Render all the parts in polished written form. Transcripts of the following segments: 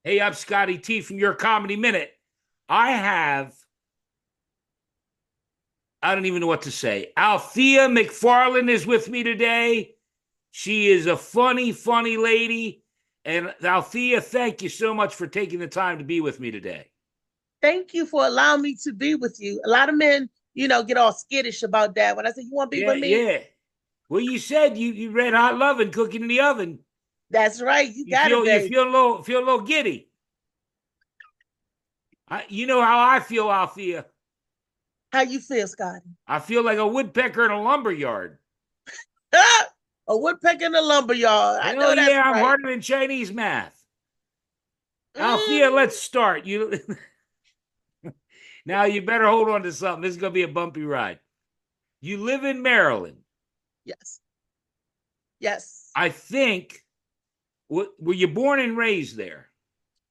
Hey, I'm Scotty T from Your Comedy Minute. I don't even know what to say. Althea Mcfarland is with me today. She is a funny, funny lady. And Althea, thank you so much for taking the time to be with me today. Thank you for allowing me to be with you. A lot of men, get all skittish about that. When I say you want to be Yeah, with me, yeah. Well, you said you read hot loving cooking in the oven. that's right. You You got it, feel you baby. feel a little giddy. You know how I feel, Althea. How you feel, Scotty? I feel like a woodpecker in a lumber yard. A woodpecker in the lumber yard. I Hell know that's yeah, I'm right. harder than Chinese math. Althea, let's Mm, start. You now you better hold on to something. This is gonna be a bumpy ride. You live in Maryland. yes, yes. I think were you born and raised there?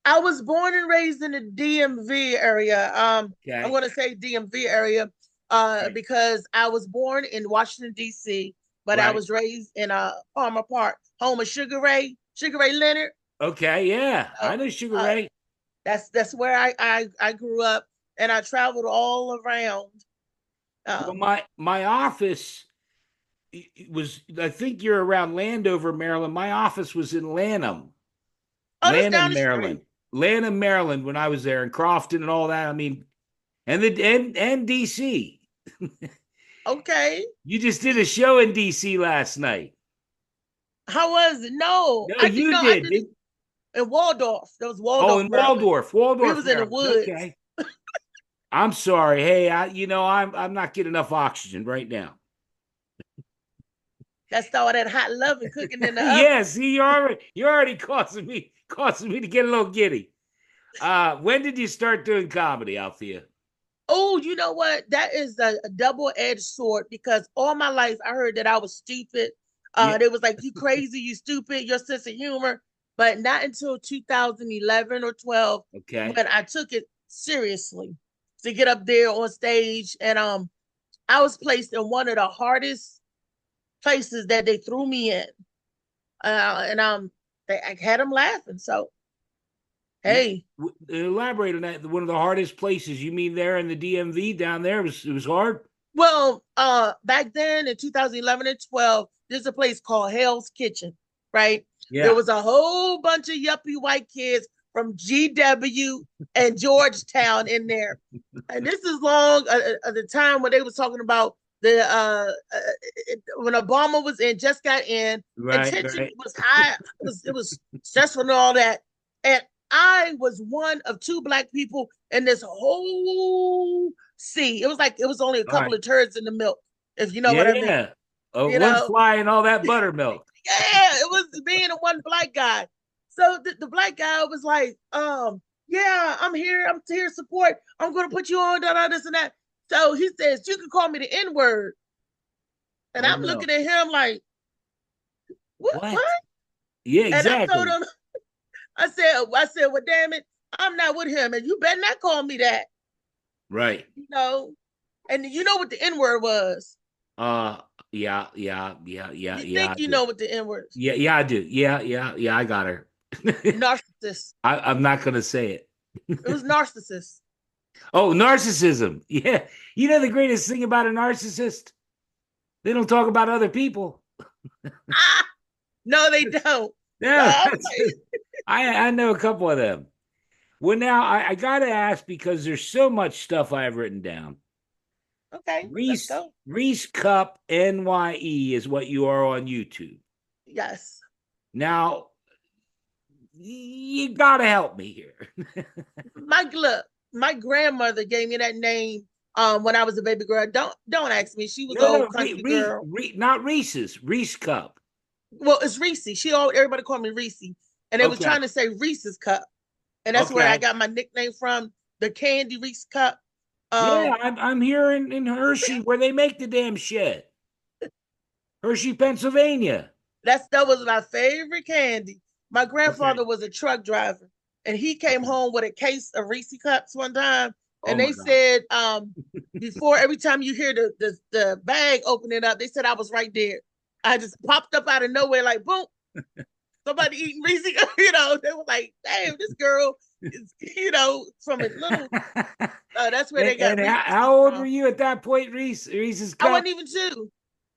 I was born and raised in the DMV area. I'm Okay. going to say DMV area Right. because I was born in Washington D.C., but I Right. was raised in Palmer Park, home of Sugar Ray Leonard. Okay, yeah. So, I know Sugar uh, Ray. that's where I grew up, and I traveled all around. Well, Um, my office was, I think you're around Landover, Maryland. My office was in oh, that's down Lanham, the street. Maryland. Lanham, Maryland when I was there, and Crofton and all that. I mean, and DC. Okay, You just did a show in DC last night. how was it? No, No, I did. you No, I did. did it in Waldorf. That was Oh, Waldorf, in Maryland. We Waldorf, was in the Maryland. woods. Okay. I'm sorry. Hey, I'm not getting enough oxygen right now. That's all that hot love and cooking in the oven. Yeah, see, you're already causing me to get a little giddy. When did you start doing comedy, Althea? Oh, you know what? That is a double-edged sword because all my life I heard that I was stupid. Yeah. They was like, you crazy, you stupid, your sense of humor. But not until 2011 or 12 Okay. when I took it seriously to get up there on stage. And I was placed in one of the hardest places that they threw me in. And I had them laughing. So, Yeah. hey, Elaborate on that. One of the hardest places. You mean there in the DMV down there? It was hard. well, back then in 2011 and 12, there's a place called Hell's Kitchen, right? There Yeah. was a whole bunch of yuppie white kids from GW and Georgetown in there. And this is long at the time when they was talking about the when Obama was in, just got in, and Right. tension Right. was high. It was stressful and all that. And I was one of two black people in this whole sea. It was like it was only a All couple right. of turds in the milk, if you know Yeah. what I mean. Yeah. You One know, fly and all that buttermilk. yeah, it was being a one black guy. So the black guy was like, yeah, I'm here. I'm here to support. I'm going to put you on, this and that. So he says, you can call me the N word. And Oh I'm no. looking at him like, what? What? Yeah. And I told Exactly. him, well, damn it, I'm not with him. And you better not call me that, Right. you know. And you know what the N word was. Uh. Yeah. Yeah. Yeah. Yeah. You Yeah. think I you do. know what the N word is. Yeah. Yeah. I do. Yeah. Yeah. Yeah. I got her. Narcissist. I'm not gonna say it. It was narcissist. Oh, narcissism. Yeah. You know the greatest thing about a narcissist? They don't talk about other people. Ah, no, they don't. So Yeah, I'm like, I know a couple of them. Well, now I gotta ask because there's so much stuff I have written down. okay, let's go. Reese Cup NYE is what you are on YouTube. Yes. Now you gotta help me here. Look, my grandmother gave me that name when I was a baby girl. Don't ask me. She was an No, no, old country girl. Not Reese's, Reese Cup. Well, it's Reese. Everybody called me Reese. And they was Okay, trying to say Reese's cup. And that's where I okay. got my nickname from, the candy Reese cup. Yeah, Um, I'm here in Hershey where they make the damn shit. Hershey, Pennsylvania. that was my favorite candy. My Okay. grandfather was a truck driver, and he came Okay. home with a case of Reese cups one time, Oh and my they God. said before every time you hear the bag opening up, they said I was right there. I just popped up out of nowhere like boom. somebody eating Reese. They were like, damn, this girl is, from a little. That's where they got And Reese how old were from. you at that point, Reese? Reese's I Cup? wasn't even two.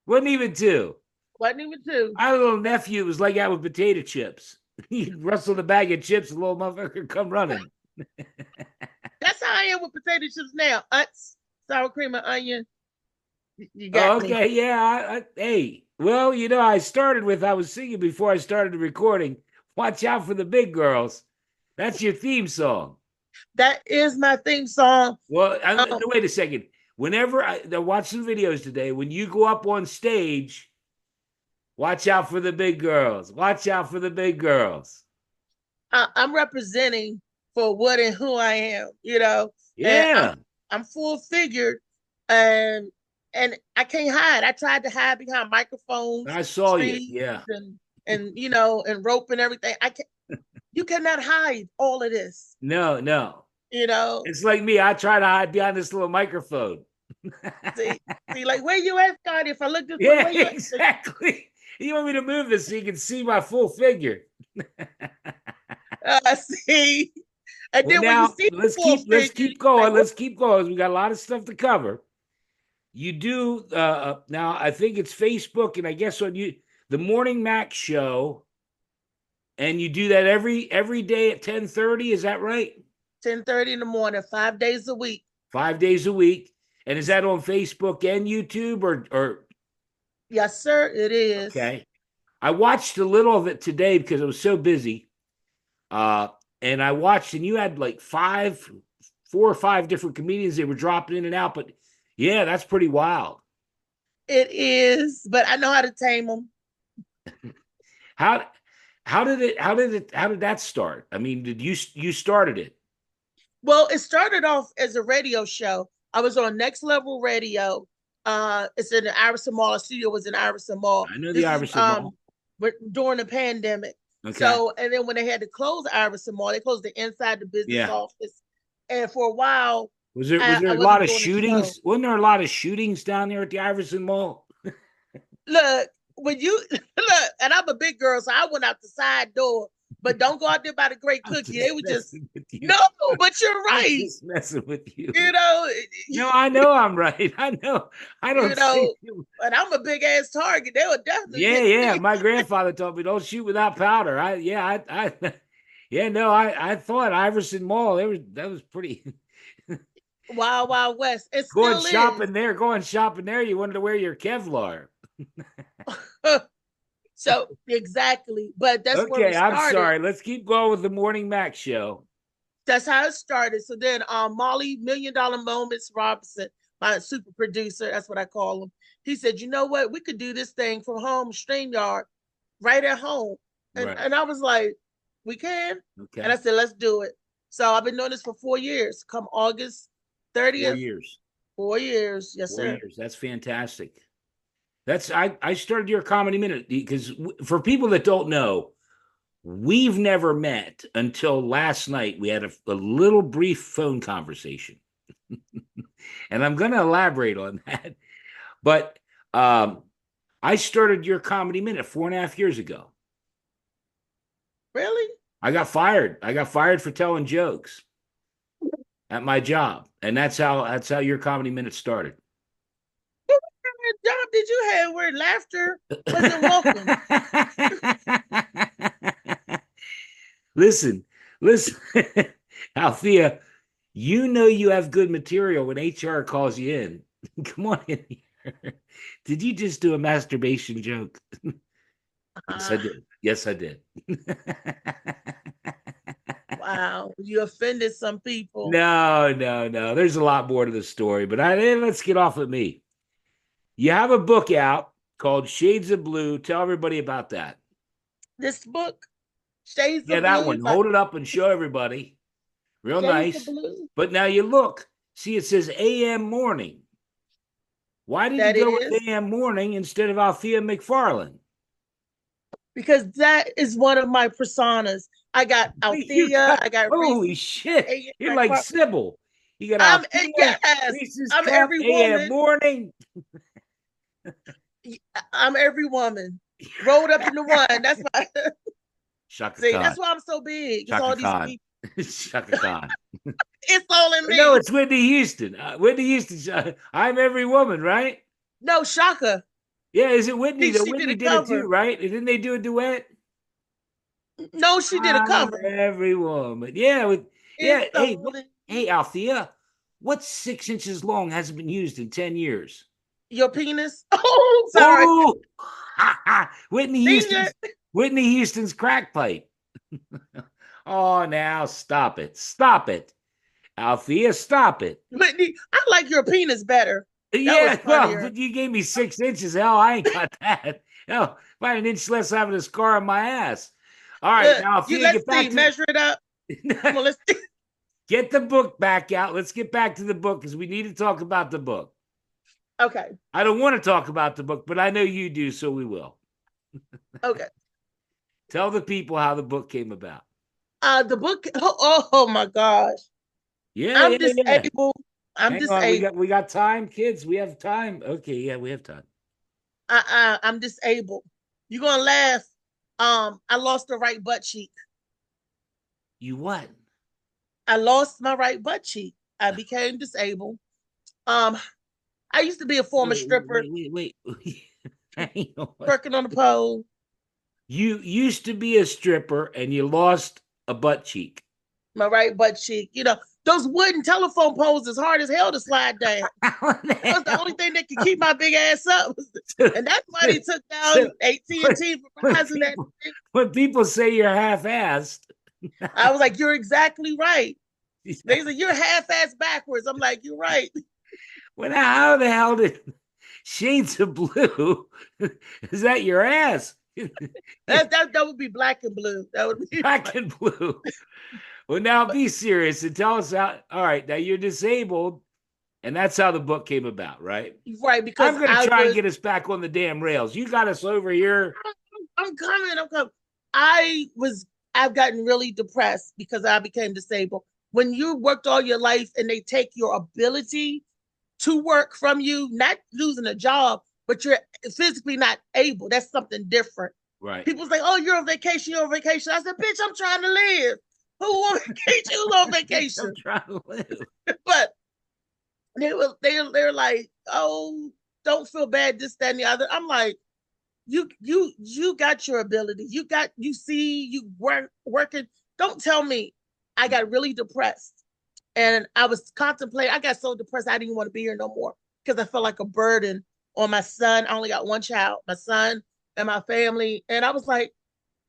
Wasn't even two. Wasn't even two. My little nephew was like that with potato chips. He'd rustle the bag of chips, the little motherfucker come running. That's how I am with potato chips now. Sour cream and onion. You got Oh, me. okay, yeah. Hey, well, I was singing before I started the recording. Watch out for the big girls. That's your theme song. That is my theme song. Well, Um, wait a second. Whenever I watch some videos today, when you go up on stage, watch out for the big girls. Watch out for the big girls. I'm representing for what and who I am, and Yeah. I'm full figured, and I can't hide. I tried to hide behind microphones, I saw you. trees, Yeah. and rope and everything. I can You cannot hide all of this. No, no. You know, It's like me. I try to hide behind this little microphone. see, like where you at, Scotty? If I look this way, Yeah, where you at? exactly. You want me to move this so you can see my full figure. See, and Well, then when you now see the full let's figure, keep going. like, Let's keep going. We got a lot of stuff to cover. You do now. I think it's Facebook, and I guess on you the Morning Mac show, and you do that every day at 10:30. Is that right? 10:30 in the morning, 5 days a week. 5 days a week. And is that on Facebook and YouTube or Yes, sir, it is. okay? I watched a little of it today because I was so busy. Uh, and I watched, and you had like 4 or 5 different comedians they were dropping in and out. But yeah, that's pretty wild. It is, but I know how to tame them. How how did that start? I mean, did you started it? Well, it started off as a radio show. I was on Next Level Radio. It's in the Iverson Mall. The studio was in Iverson Mall. I know the This is Iverson Mall. during the pandemic. Okay. So, and then when they had to close Iverson Mall, they closed the inside the business Yeah. office. And for a while, Was there I a lot wasn't of doing the show. shootings? Wasn't there a lot of shootings down there at the Iverson Mall? Look, when you look, and I'm a big girl, so I went out the side door. But don't go out there by the great I'm cookie. just They were just messing with you. no, but you're I'm right. just messing with you. You know, No, I know I'm right. I know. I you don't say. know, and I'm a big ass target. They were definitely Yeah, getting yeah. me. My grandfather told me don't shoot without powder. Yeah, no. I thought Iverson Mall. That was pretty. Wild Wild West. It Going still shopping there. Going shopping there. You wanted to wear your Kevlar. is. So exactly, but that's where we Okay, I'm started. sorry. Let's keep going with the Morning Mac show. That's how it started. So then, Molly $1 Million Moments Robinson, my super producer, that's what I call him. He said, "You know what? We could do this thing from home, StreamYard, right at home." And Right. and I was like, "We can." And I Okay. said, "Let's do it." So I've been doing this for 4 years. Come August 4 30th, years. 4 years. Yes, 4 sir. years. That's fantastic. I started your comedy minute because for people that don't know, we've never met until last night. We had a little brief phone conversation, and I'm going to elaborate on that. But I started your comedy minute 4.5 years ago. Really? I got fired. I got fired for telling jokes at my job, and that's how your comedy minute started. What job did you have where laughter wasn't welcome? Listen, listen, Althea, you have good material when HR calls you in. Come on in here. Did you just do a masturbation joke? Yes, I Uh, did. Yes, I did. wow, you offended some people. No, no, no. There's a lot more to the story, but let's get off of me. You have a book out called Shades of Blue. Tell everybody about that. This book, Shades Yeah, of that Blue, one. Hold it up and show everybody. Real Shades of nice. Blue. But now you look, see, it says AM morning. Why did you That go with is AM morning instead of Althea Mcfarland? because that is one of my personas. I got You Althea, got, I got Reese. holy shit. You're like McFarland. Sybil. You got I'm Althea, yes, Reese's I'm Cup, every AM woman. morning. I'm every woman rolled up into one. That's my Shaka See, Khan. that's why I'm so big. It's Shaka all these Khan. people. Shaka Khan. It's all in No, me. it's Whitney Houston. Whitney Houston. I'm every woman, right? No, Shaka. Yeah, is it Whitney? Though She did Whitney a did it too, cover. right? Didn't they do a duet? No, she did a I'm cover. every woman. Yeah, It's Hey, all in hey, Althea, what's 6 inches long? Hasn't been used in 10 years. your penis. Oh, sorry. Oh, Whitney Senior. Houston's Whitney Houston's crack pipe. Oh, now stop it. Stop it. Althea, stop it. Whitney, I like your penis better. That was Yeah, well, funnier. but you gave me 6 inches. Hell, I ain't got that. Hell, if I had an inch less having a scar on my ass. All right, now You Althea, let's get see. back to Measure it up. Come on, let's see. get the book back out. Let's get back to the book because we need to talk about the book. Okay. I don't want to talk about the book, but I know you do, so we will. Okay. Tell the people how the book came about. The book. Oh my gosh. Yeah, I'm yeah, yeah. disabled. I'm Hang on, disabled. we got time, kids. We have time. Okay, yeah, we have time. I'm disabled. You're gonna laugh. I lost the right butt cheek. You what? I lost my right butt cheek. I became disabled. Um, I used to be a former stripper, Wait. Hang on. working on the pole. You used to be a stripper and you lost a butt cheek. My right butt cheek. Those wooden telephone poles is hard as hell to slide down. That was the only thing that could keep my big ass up. And that's why they took down AT&T, Verizon. When people say you're half-assed, I was like, you're exactly right. They said, you're half-assed backwards. I'm like, you're right. well, how the hell did shades of blue? Is that your ass? That would be black and blue. That would be Black and blue. Well, now be serious and tell us how. All right, now you're disabled, and that's how the book came about, right? right because I'm going to try and get us back on the damn rails. You got us over here. I'm coming. I've gotten really depressed because I became disabled. When you worked all your life and they take your ability to work from you, not losing a job, but you're physically not able. That's something different. Right. People say, "Oh, you're on vacation. You're on vacation." I said, "Bitch, I'm trying to live. Who on vacation? Who's on vacation?" I'm trying to live. But they're like, "Oh, don't feel bad. This, that, and the other." I'm like, you got your ability. You working. Don't tell me. I got really depressed. And I was contemplating, I got so depressed I didn't want to be here no more because I felt like a burden on my son. I only got one child, my son and my family. And I was like,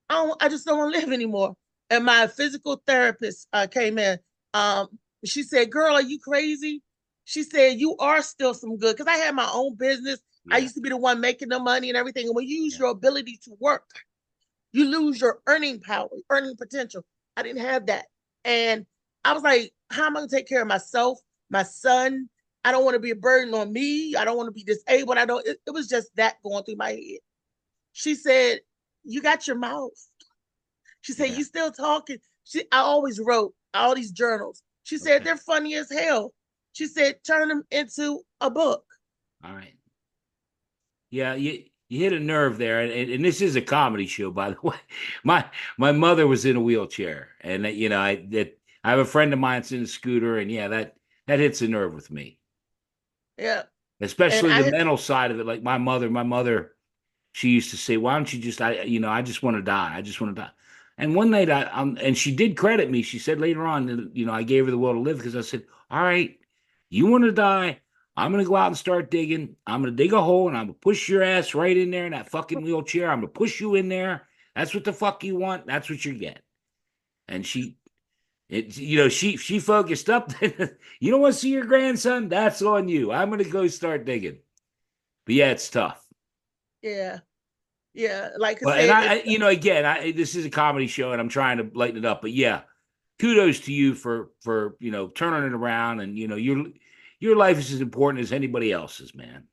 I just don't want to live anymore. And my physical therapist came in. Um, she said, "Girl, are you crazy?" She said, "You are still some good." Because I had my own business. I used to be the one making the money and everything. And when you use your ability to work, you lose your earning power, earning potential. I didn't have that. And I was like, how am I going to take care of myself, my son? I don't want to be a burden on me. I don't want to be disabled. It was just that going through my head. She said, "You got your mouth." She said, "You still talking?" I always wrote all these journals. She said, "They're funny as hell." She said, "Turn them into a book." All right. Yeah, you hit a nerve there, and this is a comedy show, by the way. My mother was in a wheelchair, and I have a friend of mine that's in a scooter, and yeah, that hits a nerve with me. Yeah. Especially the mental side of it. Like my mother, she used to say, "Why don't you just I just want to die. I just want to die." And one night and she did credit me. She said later on that, I gave her the will to live because I said, "All right, you want to die. I'm going to go out and start digging. I'm going to dig a hole and I'm going to push your ass right in there in that fucking wheelchair. I'm going to push you in there. That's what the fuck you want. That's what you get." And she focused up. You don't want to see your grandson? That's on you. I'm going to go start digging. But yeah, it's tough. Yeah. Yeah. Like I But said, again, this is a comedy show and I'm trying to lighten it up. But yeah, kudos to you for turning it around, and your life is as important as anybody else's, man.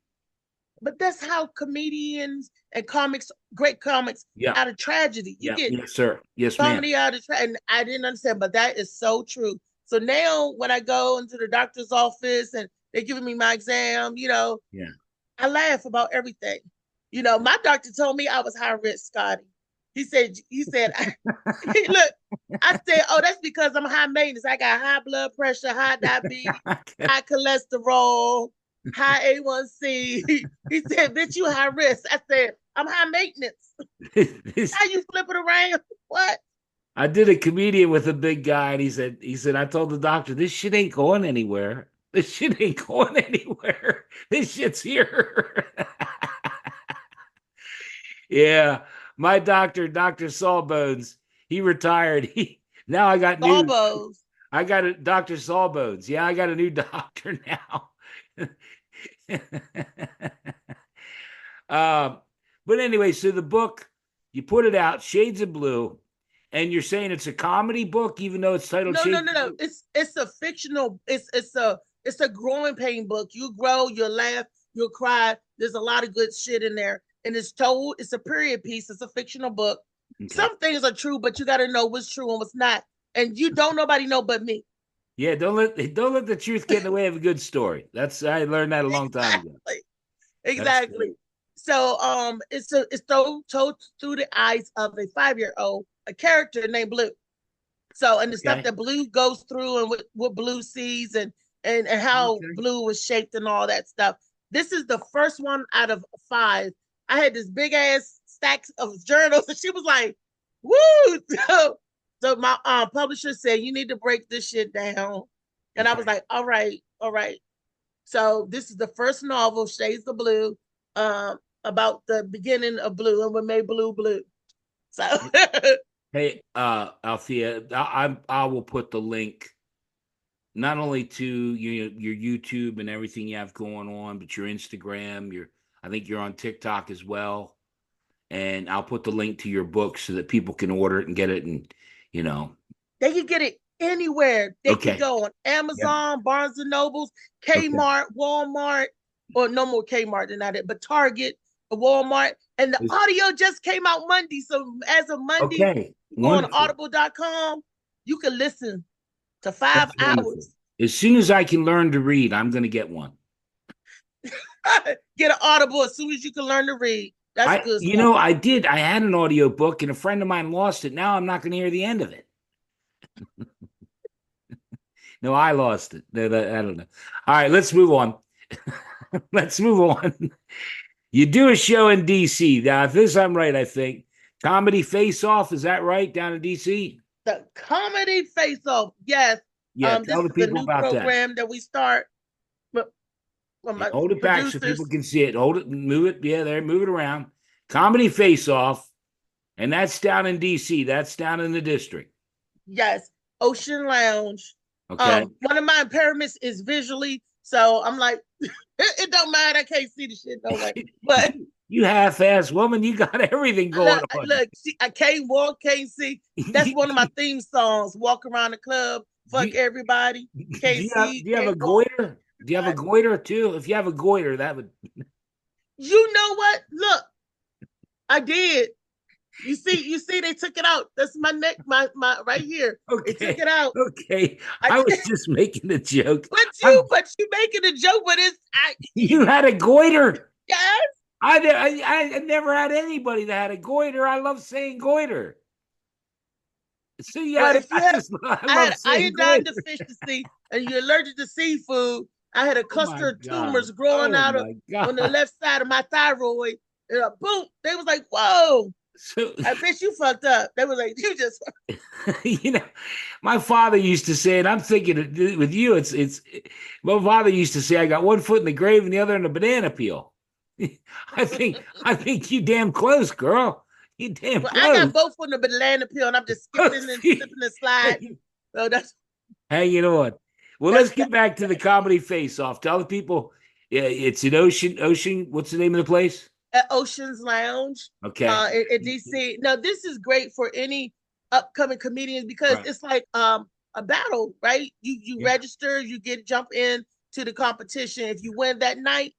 but that's how comedians and great comics, out of tragedy. You get Yes, sir. Yes, ma'am. comedy out of tragedy. And I didn't understand, but that is so true. So now when I go into the doctor's office and they're giving me my exam, Yeah. I laugh about everything. My doctor told me I was high risk, Scotty. he said, look, I said, oh, that's because I'm high maintenance. I got high blood pressure, high diabetes, high cholesterol, high A1C. He said, bitch, you high risk. I said, I'm high maintenance. How you flip it around? What? I did a comedian with a big guy, and he said, I told the doctor, this shit ain't going anywhere. This shit ain't going anywhere. This shit's here. Yeah. My doctor, Dr. Sawbones, he retired. Now I got new. Elbows. I got a Dr. Sawbones. Yeah, I got a new doctor now. um, but anyway, so the book, you put it out, Shades of Blue, and you're saying it's a comedy book, even though it's titled No, no, Shades no, of no. Blue? It's a fictional. It's a growing pain book. You grow, you'll laugh, you'll cry. There's a lot of good shit in there, and it's told. It's a period piece. It's a fictional book. Okay. Some things are true, but you got to know what's true and what's not. And you don't nobody know but me. Yeah, don't let the truth get in the way of a good story. I learned that a long time ago. Exactly. So it's told through the eyes of a 5-year-old, a character named Blue. So and the stuff that Blue goes through and what Blue sees and how Blue was shaped and all that stuff. This is the first one out of 5. I had this big ass stack of journals, and she was like, "Woo!" So my publisher said, "You need to break this shit down," and I was like, "All right, all right." So this is the first novel, Shades of Blue, about the beginning of Blue and what made Blue blue. So Hey, Althea, I will put the link not only to your YouTube and everything you have going on, but your Instagram, I think you're on TikTok as well. And I'll put the link to your book so that people can order it and get it, and they can get it anywhere. They can go on Amazon, Barnes and Nobles, Kmart, Walmart, or no more Kmart than that, but Target, Walmart. And the audio just came out Monday. So as of Monday, you go on audible.com, you can listen to 5 hours. As soon as I can learn to read, I'm going to get one. Get an Audible as soon as you can learn to read. That's good stuff. I did. I had an audio book, and a friend of mine lost it. Now I'm not going to hear the end of it. No, I lost it. I don't know. All right, let's move on. Let's move on. You do a show in D.C. Now, if this I'm right, I think Comedy Face Off. Is that right? Down in D.C. The Comedy Face Off. Yes. Yeah. This is the new program that we start. Hold it back so people can see it. Hold it, move it. Yeah, there, move it around. Comedy Face Off, and that's down in D.C. That's down in the district. Yes, Ocean Lounge. Okay. One of my impairments is visually, so I'm like, it don't matter. I can't see the shit no way. But you half-ass woman, you got everything going on. Look, see, I can't walk, can't see. That's one of my theme songs. Walk around the club, fuck everybody. Can't see. Do you have a goiter? Do you have a goiter too? If you have a goiter, that would. You know what? Look, I did. You see, they took it out. That's my neck, my right here. Okay. They took it out. Okay. I was just making a joke. But you making a joke, but you had a goiter. Yes. I never had anybody that had a goiter. I love saying goiter. So yeah, if you I had iodine deficiency and you're allergic to seafood, I had a cluster of tumors growing out on the left side of my thyroid. And boom, they was like, "Whoa." So I bet you fucked up. They was like, "You just." My father used to say, and I'm thinking with you, it's. My father used to say, "I got one foot in the grave and the other in a banana peel." I think you damn close, girl. You damn close. I got both in the banana peel, and I'm just skipping and slipping and sliding. So that's hanging on. Well, let's get back to the Comedy Face Off. Tell the people, it's an Ocean. What's the name of the place? At Ocean's Lounge. Okay. In DC. Now, this is great for any upcoming comedians because it's like a battle, right? You register, you jump in to the competition. If you win that night,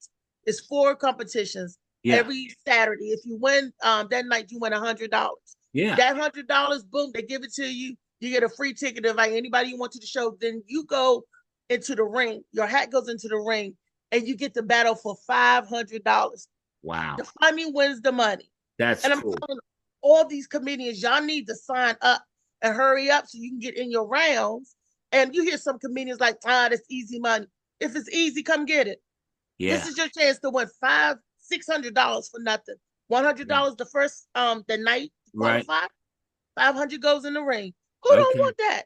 it's 4 competitions every Saturday. If you win that night, you win $100. Yeah. That $100, boom, they give it to you. You get a free ticket to invite anybody you want to the show. Then you go into the ring. Your hat goes into the ring, and you get the battle for $500. Wow. The funny wins the money. That's cool. all these comedians, y'all need to sign up and hurry up so you can get in your rounds. And you hear some comedians like, that's easy money. If it's easy, come get it. This Yeah. is your chance to win $600 for nothing. $100 the first the night Right. qualify. 500 goes in the ring. Who don't Okay. want that?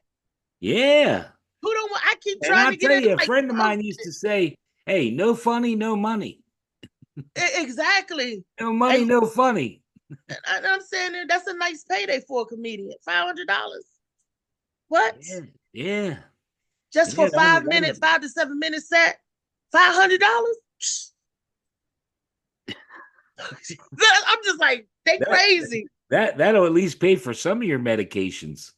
Yeah. Who don't want? I keep And trying I'll to get tell in. you, It's a like, friend of mine used to say, hey, no funny, no money. exactly. No money, And no funny. I'm saying that's a nice payday for a comedian. $500. What? Yeah. Yeah. Just Yeah. for 5 minutes, 5 to 7 minute set, $500. I'm just like, they That, crazy. that'll at least pay for some of your medications.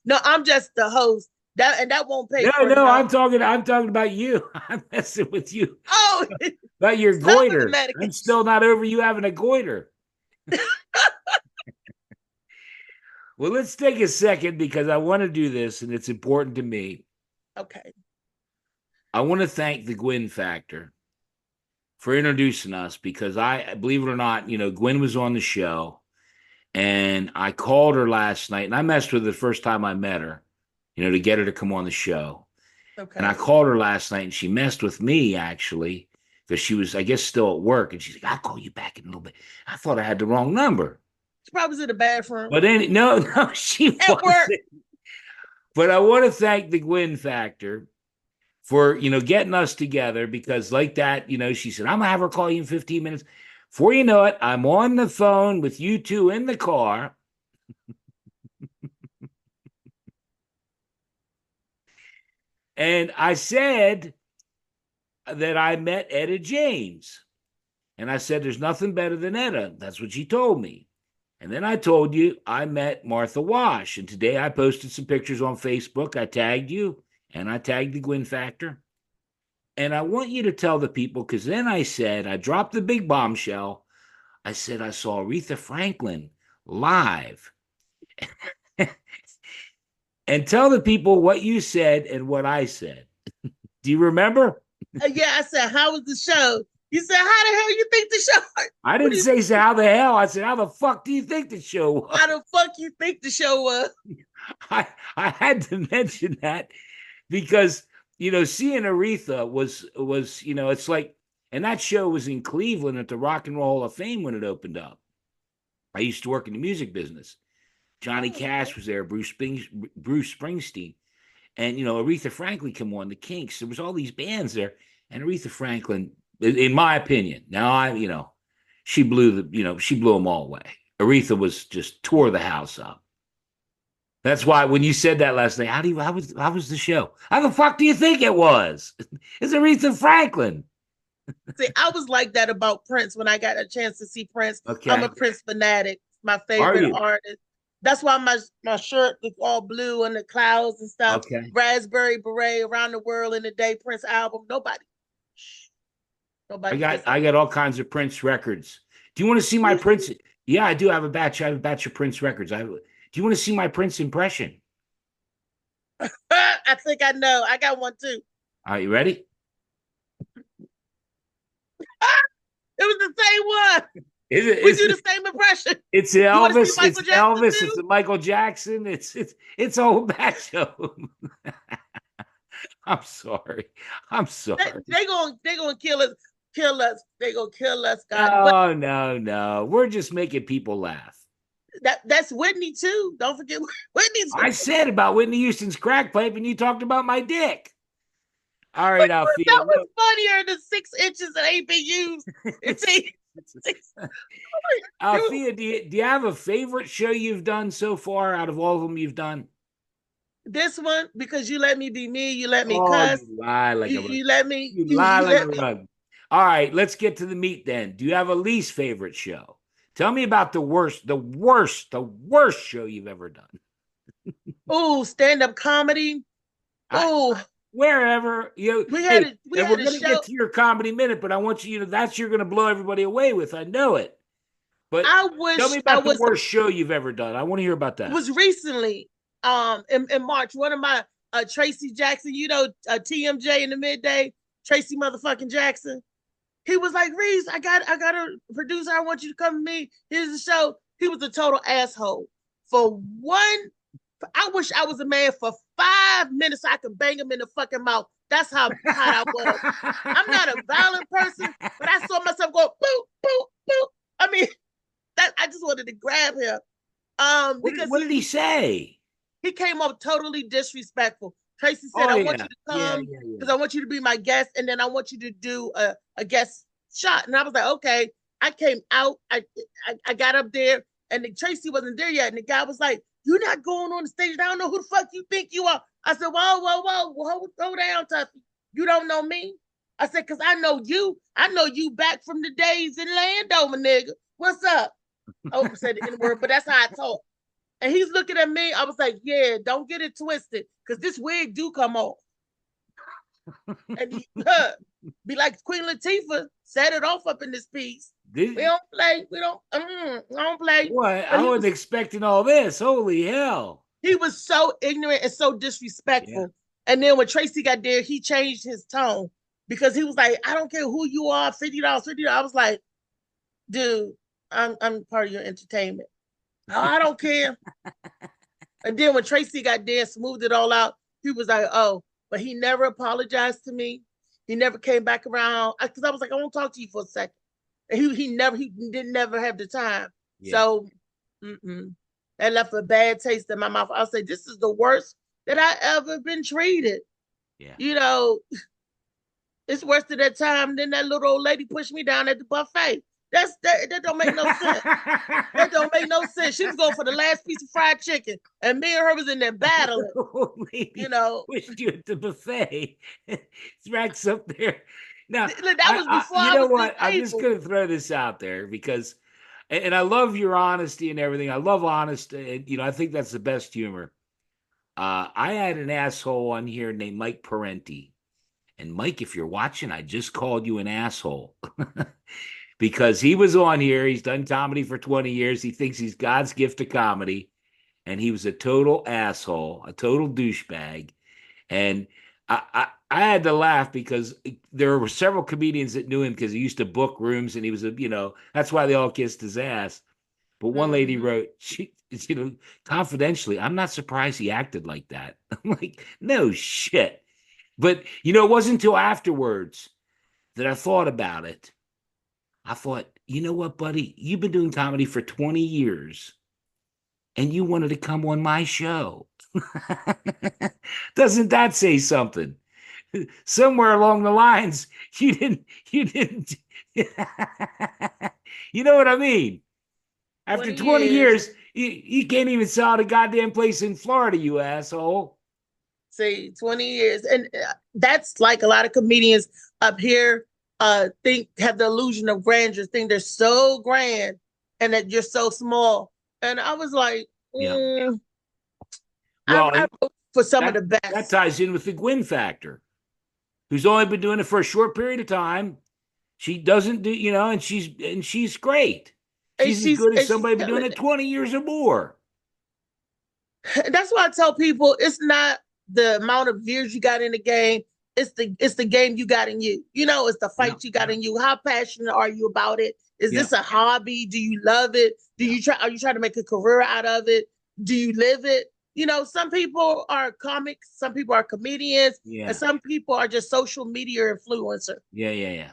No, I'm just the host. That won't pay No, for no, no. I'm talking about you. I'm messing with you. Oh, About your some of the goiter. I'm medication. still not over you having a goiter. Well, let's take a second because I want to do this and it's important to me. Okay. I want to thank the Gwyn Factor for introducing us because I believe it or not, Gwen was on the show and I called her last night and I messed with her the first time I met her, to get her to come on the show. Okay. And I called her last night and she messed with me actually because she was, I guess, still at work. And she's like, I'll call you back in a little bit. I thought I had the wrong number. She probably was in the bathroom. But no, she At wasn't. work. But I want to thank the Gwyn Factor for, getting us together because like that, she said, I'm going to have her call you in 15 minutes. Before you know it, I'm on the phone with you two in the car. And I said that I met Etta James. And I said, there's nothing better than Etta. That's what she told me. And then I told you I met Martha Wash. And today I posted some pictures on Facebook. I tagged you and I tagged the Gwyn Factor. And I want you to tell the people, because then I said, I dropped the big bombshell. I said, I saw Aretha Franklin live. And tell the people what you said and what I said. Do you remember? Yeah, I said, how was the show? You said, how the hell you think the show? I didn't say how the hell. I said, how the fuck do you think the show was? How the fuck you think the show was? I had to mention that because, seeing Aretha was, it's like, and that show was in Cleveland at the Rock and Roll Hall of Fame when it opened up. I used to work in the music business. Johnny Cash was there, Bruce Springsteen. And, Aretha Franklin came on, the Kinks. There was all these bands there. And Aretha Franklin, in my opinion, now she blew them all away. Aretha was just tore the house up. That's why when you said that last night, how was the show? How the fuck do you think it was? It's Aretha Franklin. See, I was like that about Prince when I got a chance to see Prince. Okay. I'm a Prince fanatic, my favorite artist. That's why my shirt is all blue and the clouds and stuff. Okay. Raspberry Beret, Around the World in a Day, Prince album. Nobody. I got all kinds of Prince records. Do you want to see my Prince? Yeah, I do have a batch. I have a batch of Prince records. Do you want to see my Prince impression? I think I know. I got one too. Are you ready? It was the same one. Is it? We do the same impression. It's Elvis. It's Elvis. Too? It's Michael Jackson. It's a whole batch of them. I'm sorry. They gonna kill us. They gonna kill us. God. No. We're just making people laugh. That's Whitney too. Don't forget Whitney's. I said about Whitney Houston's crack pipe, and you talked about my dick. All right, Althea. That was funnier than 6 inches that ain't been used. Althea, do you have a favorite show you've done so far out of all of them you've done? This one, because you let me be me, you let me cuss. You lie like a rug. You let me. You lie like a rug. All right, let's get to the meat then. Do you have a least favorite show? Tell me about the worst show you've ever done. Oh, stand-up comedy. Oh, wherever we're gonna get to your comedy minute, but I want you that's you're gonna blow everybody away with. I know it. But tell me about the worst show you've ever done. I want to hear about that. It was recently, in March. One of my Tracy Jackson, TMJ in the midday, Tracy motherfucking Jackson. He was like, Reese, I got a producer. I want you to come to me. Here's the show. He was a total asshole. For one, I wish I was a man for 5 minutes. So I could bang him in the fucking mouth. That's how hot I was. I'm not a violent person, but I saw myself go boop, boop, boop. I mean, that I just wanted to grab him. Because what did he say? he came up totally disrespectful. Tracy said, Oh I want yeah, you to yeah, come yeah, because I want you to be my guest, and then I want you to do a guest shot. And I was like, okay. I came out, I got up there, and Tracy wasn't there yet. And the guy was like, you're not going on the stage. I don't know who the fuck you think you are. I said, whoa, hold down, Tuffy. You don't know me. I said, because I know you. I know you back from the days in Landover, nigga. What's up? I hope I said the N-word, but that's how I talk. And he's looking at me. I was like, yeah, don't get it twisted, because this wig do come off. And he be like Queen Latifah, set it off up in this piece. We don't play. We don't play. What? But I wasn't expecting all this. Holy hell. He was so ignorant and so disrespectful. Yeah. And then when Tracy got there, he changed his tone because he was like, I don't care who you are, $50, $50. I was like, dude, I'm part of your entertainment. Oh, I don't care. And then when Tracy got there and smoothed it all out, he was like, oh, but he never apologized to me. He never came back around. Because I was like, I won't talk to you for a second. And he didn't never have the time. Yeah. So that left a bad taste in my mouth. I'll say, this is the worst that I ever been treated. Yeah. You know, it's worse than that time than that little old lady pushed me down at the buffet. That don't make no sense. That don't make no sense. She was going for the last piece of fried chicken, and me and her was in there battling. You know, pushed you at the buffet. Rex up there. Now that was before you know what? I'm just going to throw this out there because, and I love your honesty and everything. I love honest. You know, I think that's the best humor. I had an asshole on here named Mike Parenti, and Mike, if you're watching, I just called you an asshole. Because he was on here. He's done comedy for 20 years. He thinks he's God's gift to comedy. And he was a total asshole, a total douchebag. And I had to laugh because there were several comedians that knew him because he used to book rooms and he was, that's why they all kissed his ass. But one lady wrote, confidentially, I'm not surprised he acted like that. I'm like, no shit. But, it wasn't until afterwards that I thought about it. I thought, you know what, buddy? You've been doing comedy for 20 years and you wanted to come on my show. Doesn't that say something? Somewhere along the lines, you didn't, you know what I mean? After 20 years, you can't even sell the goddamn place in Florida, you asshole. See, 20 years. And that's like a lot of comedians up here have the illusion of grandeur, think they're so grand and that you're so small. And I was like, well, I wrote for some of the best. That ties in with the Gwyn factor, who's only been doing it for a short period of time. She doesn't do, and she's great. She's as good as somebody been doing it 20 years or more. That's why I tell people it's not the amount of years you got in the game. It's the game you got in you. It's the fight you got in you. How passionate are you about it? Is this a hobby? Do you love it? Are you trying to make a career out of it? Do you live it? Some people are comics, some people are comedians, and some people are just social media influencer. Yeah.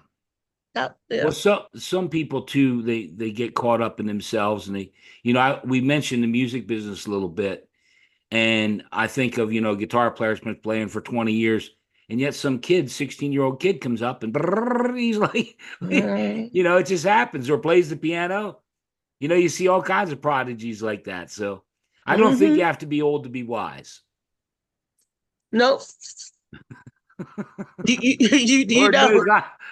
Well, some people too, they get caught up in themselves, and they, we mentioned the music business a little bit, and I think of guitar players been playing for 20 years. And yet some kid, 16-year-old kid comes up and he's like, it just happens, or plays the piano. You see all kinds of prodigies like that. So I don't think you have to be old to be wise. No.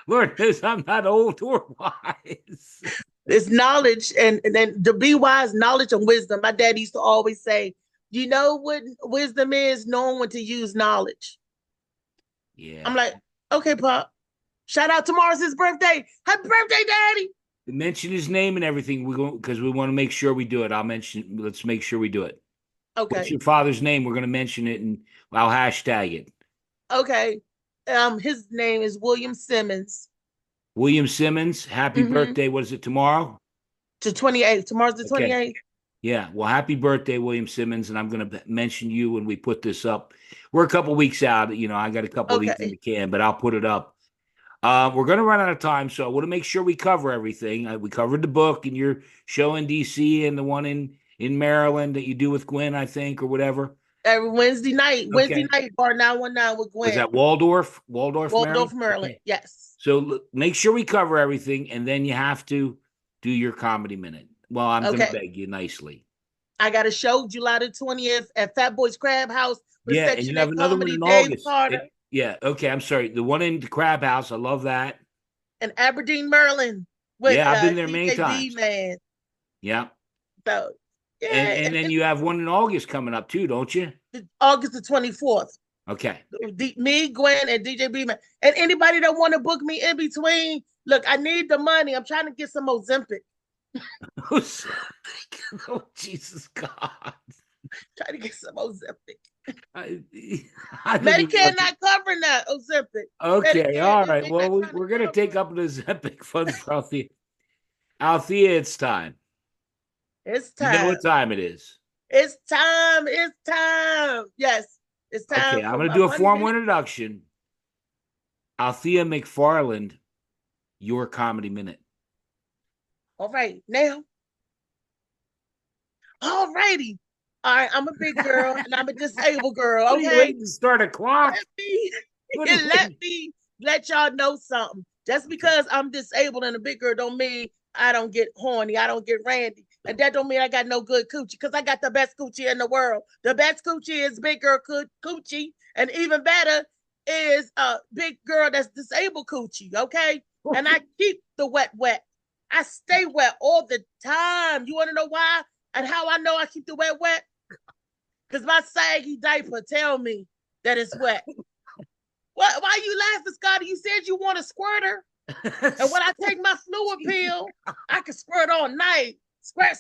Lord knows I'm not old or wise. It's knowledge, and then to be wise, knowledge and wisdom. My dad used to always say, you know what wisdom is? Knowing when to use knowledge. Yeah. I'm like, okay, Pop. Shout out to Morris's birthday. Happy birthday, Daddy. Mention his name and everything. Because we want to make sure we do it. Let's make sure we do it. Okay. What's your father's name? We're going to mention it and I'll hashtag it. Okay. His name is William Simmons. William Simmons, happy Mm-hmm. birthday. What is it, tomorrow? To 28th. Tomorrow's the Okay. 28th. Yeah. Well, happy birthday, William Simmons. And I'm going to mention you when we put this up. We're a couple weeks out. I got a couple of these in Okay. the can, but I'll put it up. We're going to run out of time, so I want to make sure we cover everything. We covered the book and your show in DC and the one in Maryland that you do with Gwen, I think, or whatever. Every Wednesday night. Wednesday Okay. night, bar 919 with Was Gwen. that Waldorf, Maryland? Waldorf, Maryland. Okay. Yes. So make sure we cover everything, and then you have to do your comedy minute. Well, I'm going to Okay. beg you nicely. I got a show July the 20th at Fat Boy's Crab House with Yeah, and Section you have 8 another one Comedy, in Dave August. Carter, Yeah, okay, I'm sorry. The one in the Crab House, I love that. and Aberdeen, Maryland with Yeah, I've been there many DJ B times. Man. Yeah. So, And yeah. and then you have one in August coming up too, don't you? August the 24th. Okay. Me, Gwen, and DJ B Man. And anybody that want to book me in between, look, I need the money. I'm trying to get some Ozempic. Oh, Jesus God. Trying to get some Ozempic. I Medicare not covering that Ozempic. Okay, Medicare, all right. Well, we're going to take up the Ozempic funds for Althea. Althea, it's time. It's You time. know what time it is. It's time. It's time. Yes, it's time. Okay, I'm going to do a formal introduction. Althea Mcfarland, your comedy minute. All right, now. All righty. All right, I'm a big girl and I'm a disabled girl. Okay. What are you waiting to start a clock? Let me let y'all know something. Just because I'm disabled and a big girl don't mean I don't get horny. I don't get randy. And that don't mean I got no good coochie because I got the best coochie in the world. The best coochie is big girl coochie. And even better is a big girl that's disabled coochie. Okay. And I keep the wet. I stay wet all the time. You want to know why? And how I know I keep the wet? Because my saggy diaper tell me that it's wet. What? Why you laughing, Scotty? You said you want a squirter. And when I take my fluid pill, I can squirt all night. Squirt.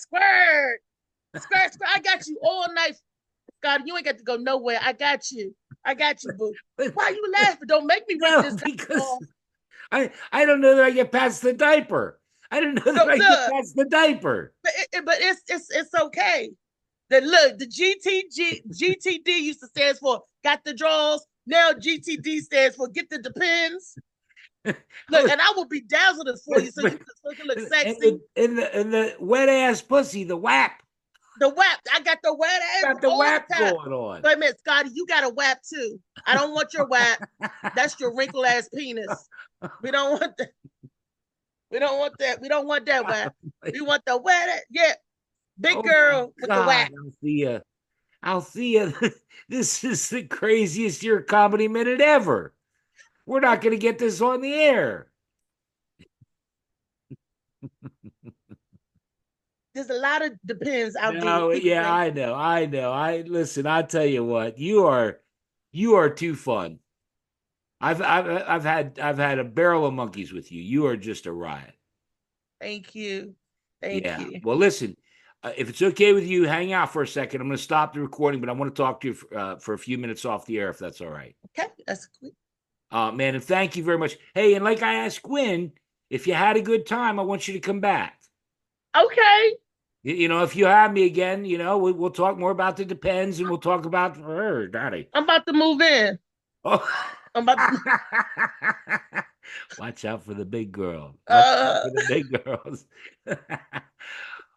I got you all night, Scotty. You ain't got to go nowhere. I got you, boo. Why you laughing? Don't make me rip this because I don't know that I get past the diaper. I don't know that I get past the diaper. But it's okay. The GTD used to stand for got the draws. Now GTD stands for get the depends. Look, and I will be dazzled for you so you can look sexy. And the wet ass pussy, the WAP. The WAP. I got the wet ass. Got the WAP going on. Wait a minute, Scotty, you got a WAP too. I don't want your WAP. That's your wrinkle ass penis. We don't want that. We don't want that. We don't want that WAP. We want the wet. Yeah. Big girl with the WAP. Althea, this is the craziest your comedy minute ever. We're not going to get this on the air. There's a lot of depends out there. Yeah, I know. Listen. I tell you what, you are too fun. I've had a barrel of monkeys with you. You are just a riot. Thank you. Thank you. Well, listen. If it's okay with you, hang out for a second. I'm going to stop the recording, but I want to talk to you for a few minutes off the air, if that's all right. Okay, that's quick. Man, and thank you very much. Hey, and like I asked Gwen, if you had a good time, I want you to come back. Okay. If you have me again, we'll talk more about the depends, and we'll talk about her, Daddy. I'm about to move in. Oh, I'm about to. Watch out for the big girl. Watch out for the big girls.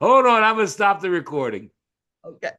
Hold on, I'm gonna stop the recording. Okay.